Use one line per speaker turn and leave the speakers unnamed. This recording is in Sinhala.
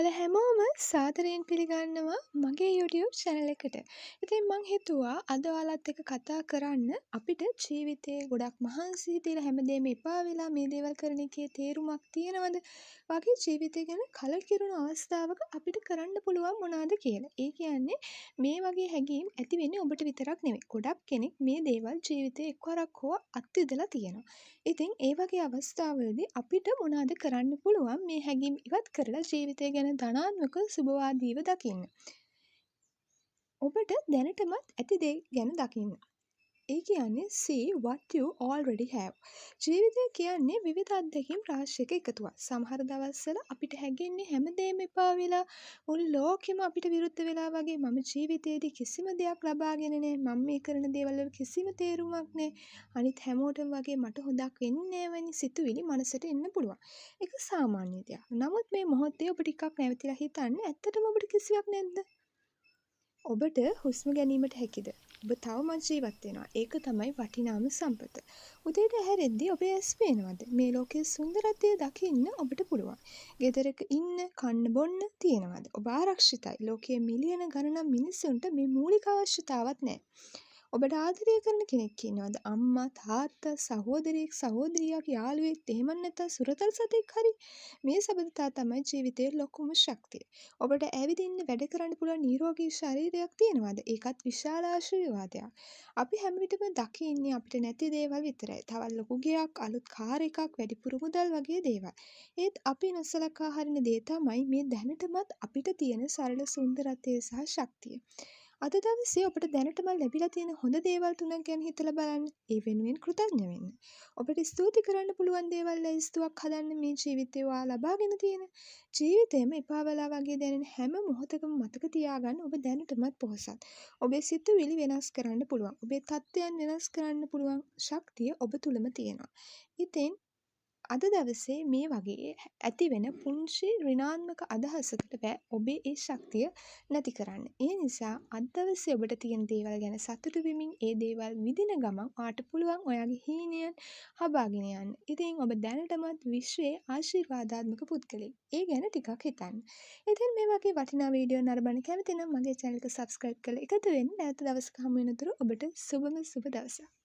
ඔයාලා හැමෝම සාදරයෙන් පිළිගන්නවා මගේ YouTube channel එකට. ඉතින් මං හිතුවා අද ඔයාලත් එක්ක කතා කරන්න අපිට ජීවිතේ ගොඩක් මහන්සි දීලා හැමදේම එපා වෙලා මේ දේවල් කරන එකේ තේරුමක් තියෙනවද? වගේ ජීවිතය ගැන කලකිරුණු අවස්ථාවක අපිට කරන්න පුළුවන් මොනවද කියලා. ඒ කියන්නේ මේ වගේ හැඟීම් ඇති වෙන්නේ ඔබට විතරක් නෙවෙයි. ගොඩක් කෙනෙක් මේ දේවල් ජීවිතේ එක්වරක් හෝ අත්විඳලා තියෙනවා. ඉතින් ඒ වගේ අවස්ථාවලදී අපිට මොනවද කරන්න පුළුවන් මේ හැඟීම් ඉවත් කරලා ජීවිතය ගැන ධනාත්මක සුබවාදීව දකින්න. ඔබට දැනටමත් ඇති දේ ගැන දකින්න. ඒ කියන්නේ see what you already have. ජීවිතය කියන්නේ විවිධ අත්දැකීම් රාශියක එකතුවක්. සමහර දවස්වල අපිට හැගෙන්නේ හැමදේම එපා වෙලා මුළු ලෝකෙම අපිට විරුද්ධ වෙලා වගේ මම ජීවිතේදී කිසිම දෙයක් ලබාගෙන නැහැ. මම මේ කරන දේවල් වල කිසිම තේරුමක් නැහැ. අනිත් හැමෝටම වගේ මට හොඳක් වෙන්නේ නැහැ වැනි සිතුවිලි මනසට එන්න පුළුවන්. ඒක සාමාන්‍ය දෙයක්. නමුත් මේ මොහොතේ ඔබ ටිකක් නැවතිලා හිතන්න ඇත්තටම ඔබට කිසිවක් නැද්ද? ඔබට හුස්ම ගැනීමට හැකිද? ඔබ තවමත් ජීවත් වෙනවා. ඒක තමයි වටිනාම සම්පත. උදේට ඇහැරෙද්දී ඔබේ ඇස් පේනවද? මේ ලෝකයේ සුන්දරත්වය දකින්න ඔබට පුළුවන්. ගෙදරක ඉන්න, කන්න බොන්න තියෙනවද? ඔබ ආරක්ෂිතයි. ලෝකයේ මිලියන ගණන් මිනිස්සුන්ට මේ මූලික අවශ්‍යතාවක් නැහැ. ඔබට ආදරය කරන කෙනෙක් ඉන්නවද? අම්මා, තාත්තා, සහෝදරයෙක්, සහෝදරියක්, යාළුවෙක්, එහෙම නැත්නම් සුරතල් සතෙක් හරි. මේ සබඳතා තමයි ජීවිතයේ ලොකුම ශක්තිය. ඔබට ඇවිදින්න වැඩ කරන්න පුළුවන් නිරෝගී ශරීරයක් තියෙනවද? ඒකත් විශාල ආශිර්වාදයක්. අපි හැම විටම දකින්නේ අපිට නැති දේවල් විතරයි. තවත් ලොකු ගෙයක්, අලුත් කාර් එකක්, වැඩිපුර මුදල් වගේ දේවල්. ඒත් අපි නොසලකා හරින දේ තමයි මේ දැනටමත් අපිට තියෙන සරල සුන්දරත්වය සහ ශක්තිය. අද දවසේ ඔබට දැනටම ලැබිලා තියෙන හොඳ දේවල් තුනක් ගැන හිතලා බලන්න. ඒ වෙනුවෙන් කෘතඥ වෙන්න. ඔබට ස්තුති කරන්න පුළුවන් දේවල් ලැයිස්තුවක් හදන්න මේ ජීවිතේ ඔයා ලබාගෙන තියෙන. ජීවිතේම එපා වෙලා වගේ දැනෙන හැම මොහොතකම මතක තියාගන්න ඔබ දැනටමත් පොහොසත්. ඔබේ සිතුවිලි වෙනස් කරන්න පුළුවන්. ඔබේ තත්ත්වයන් වෙනස් කරන්න පුළුවන් ශක්තිය ඔබ තුලම තියෙනවා. ඉතින් අද දවසේ මේ වගේ ඇතිවෙන පුංචි ඍණාත්මක අදහසකට බෑ ඔබේ ඒ ශක්තිය නැති කරන්න. ඒ නිසා අද දවසේ ඔබට තියෙන දේවල් ගැන සතුටු වෙමින් ඒ දේවල් විඳින ගමන් ඔයාට පුළුවන් ඔයාගේ හීනයන් හබාගෙන යන්න. ඉතින් ඔබ දැනටමත් විශ්වයේ ආශිර්වාදාත්මක පුද්ගලෙක්. ඒ ගැන ටිකක් හිතන්න. ඉතින් මේ වගේ වටිනා වීඩියෝ නරඹන්න කැමති නම් මගේ channel එක subscribe කරලා එකතු වෙන්න. නැවත දවසක හමු වෙනතුරු ඔබට සුබම සුබ දවසක්.